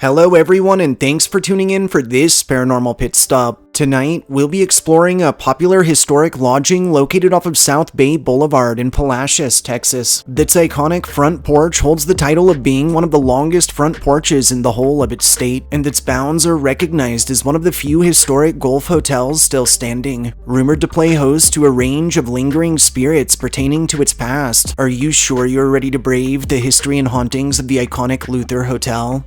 Hello everyone, and thanks for tuning in for this Paranormal Pit Stop. Tonight, we'll be exploring a popular historic lodging located off of South Bay Boulevard in Palacios, Texas. Its iconic front porch holds the title of being one of the longest front porches in the whole of its state, and its bounds are recognized as one of the few historic Gulf hotels still standing. Rumored to play host to a range of lingering spirits pertaining to its past, are you sure you're ready to brave the history and hauntings of the iconic Luther Hotel?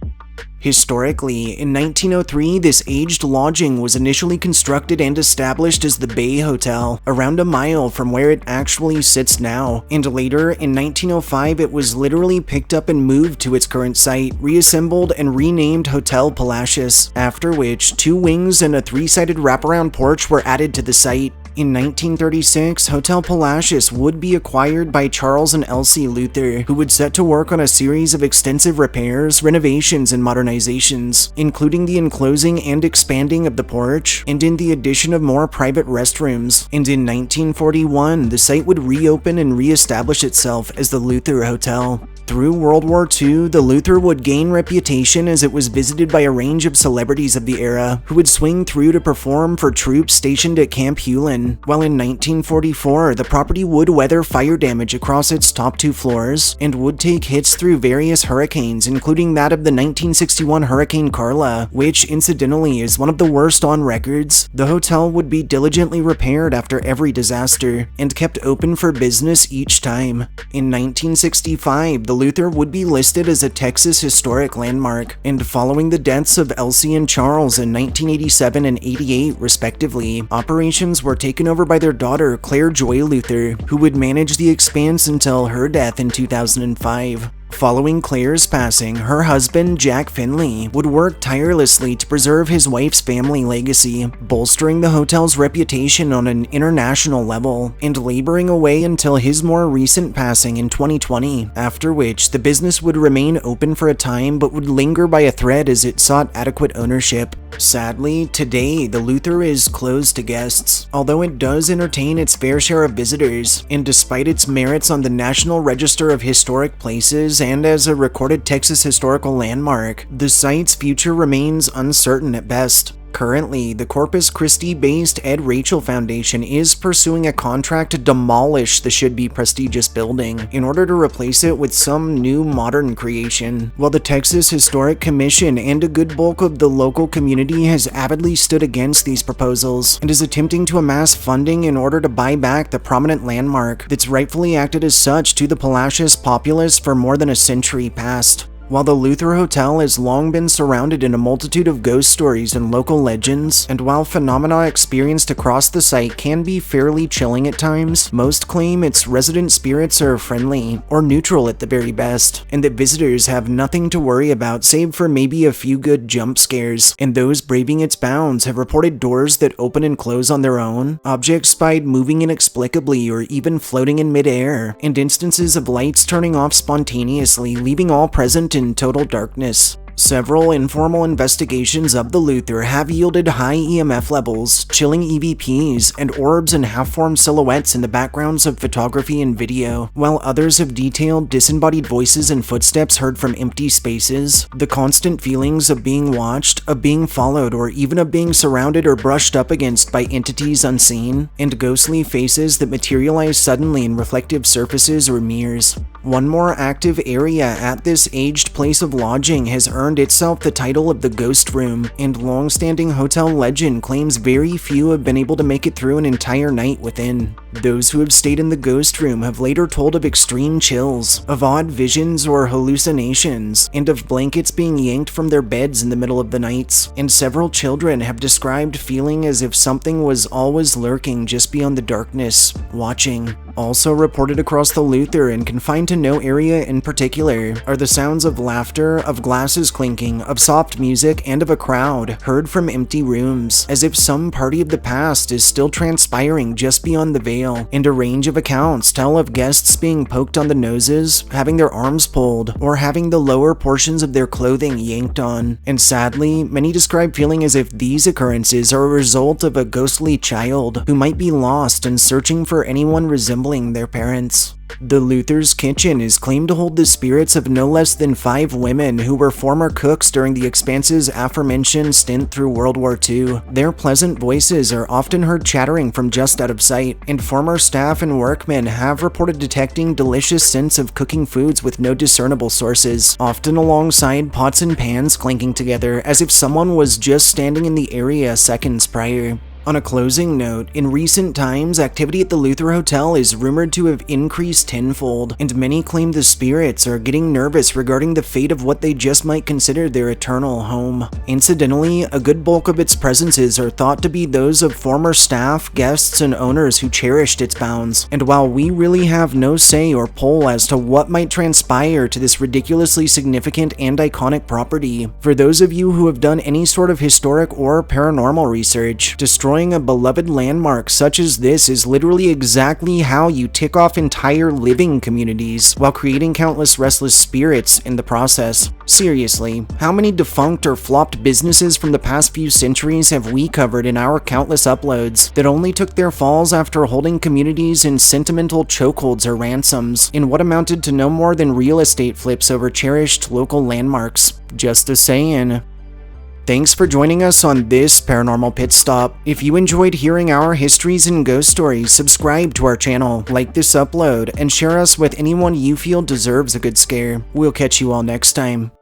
Historically, in 1903, this aged lodging was initially constructed and established as the Bay Hotel, around a mile from where it actually sits now, and later, in 1905, it was literally picked up and moved to its current site, reassembled and renamed Hotel Palacios, after which 2 wings and a 3-sided wraparound porch were added to the site. In 1936, Hotel Palacios would be acquired by Charles and Elsie Luther, who would set to work on a series of extensive repairs, renovations, and modernizations, including the enclosing and expanding of the porch, and in the addition of more private restrooms. And in 1941, the site would reopen and reestablish itself as the Luther Hotel. Through World War II, the Luther would gain reputation as it was visited by a range of celebrities of the era, who would swing through to perform for troops stationed at Camp Hewlin, while in 1944, the property would weather fire damage across its top 2 floors, and would take hits through various hurricanes, including that of the 1961 Hurricane Carla, which incidentally is one of the worst on records. The hotel would be diligently repaired after every disaster, and kept open for business each time. In 1965, the Luther would be listed as a Texas historic landmark, and following the deaths of Elsie and Charles in 1987 and 88 respectively, operations were taken over by their daughter Claire Joy Luther, who would manage the expanse until her death in 2005. Following Claire's passing, her husband, Jack Finley, would work tirelessly to preserve his wife's family legacy, bolstering the hotel's reputation on an international level, and laboring away until his more recent passing in 2020, after which the business would remain open for a time but would linger by a thread as it sought adequate ownership. Sadly, today, the Luther is closed to guests, although it does entertain its fair share of visitors, and despite its merits on the National Register of Historic Places and as a recorded Texas historical landmark, the site's future remains uncertain at best. Currently, the Corpus Christi-based Ed Rachel Foundation is pursuing a contract to demolish the should-be prestigious building in order to replace it with some new modern creation, while the Texas Historic Commission and a good bulk of the local community has avidly stood against these proposals and is attempting to amass funding in order to buy back the prominent landmark that's rightfully acted as such to the Palacios populace for more than a century past. While the Luther Hotel has long been surrounded in a multitude of ghost stories and local legends, and while phenomena experienced across the site can be fairly chilling at times, most claim its resident spirits are friendly, or neutral at the very best, and that visitors have nothing to worry about save for maybe a few good jump scares, and those braving its bounds have reported doors that open and close on their own, objects spied moving inexplicably or even floating in midair, and instances of lights turning off spontaneously, leaving all present in total darkness. Several informal investigations of the Luther have yielded high EMF levels, chilling EVPs, and orbs and half-formed silhouettes in the backgrounds of photography and video, while others have detailed disembodied voices and footsteps heard from empty spaces, the constant feelings of being watched, of being followed, or even of being surrounded or brushed up against by entities unseen, and ghostly faces that materialize suddenly in reflective surfaces or mirrors. One more active area at this aged place of lodging has earned itself the title of the Ghost Room, and long-standing hotel legend claims very few have been able to make it through an entire night within. Those who have stayed in the Ghost Room have later told of extreme chills, of odd visions or hallucinations, and of blankets being yanked from their beds in the middle of the nights, and several children have described feeling as if something was always lurking just beyond the darkness, watching. Also reported across the Luther and confined to no area in particular are the sounds of laughter, of glasses clinking, of soft music, and of a crowd heard from empty rooms, as if some party of the past is still transpiring just beyond the veil, and a range of accounts tell of guests being poked on the noses, having their arms pulled, or having the lower portions of their clothing yanked on. And sadly, many describe feeling as if these occurrences are a result of a ghostly child who might be lost and searching for anyone resembling their parents. The Luther's Kitchen is claimed to hold the spirits of no less than 5 women who were former cooks during the Expanse's aforementioned stint through World War II. Their pleasant voices are often heard chattering from just out of sight, and former staff and workmen have reported detecting delicious scents of cooking foods with no discernible sources, often alongside pots and pans clanking together as if someone was just standing in the area seconds prior. On a closing note, in recent times, activity at the Luther Hotel is rumored to have increased tenfold, and many claim the spirits are getting nervous regarding the fate of what they just might consider their eternal home. Incidentally, a good bulk of its presences are thought to be those of former staff, guests, and owners who cherished its bounds, and while we really have no say or pull as to what might transpire to this ridiculously significant and iconic property, for those of you who have done any sort of historic or paranormal research, destroying a beloved landmark such as this is literally exactly how you tick off entire living communities while creating countless restless spirits in the process. Seriously, how many defunct or flopped businesses from the past few centuries have we covered in our countless uploads that only took their falls after holding communities in sentimental chokeholds or ransoms in what amounted to no more than real estate flips over cherished local landmarks? Just a saying. Thanks for joining us on this Paranormal Pit Stop. If you enjoyed hearing our histories and ghost stories, subscribe to our channel, like this upload, and share us with anyone you feel deserves a good scare. We'll catch you all next time.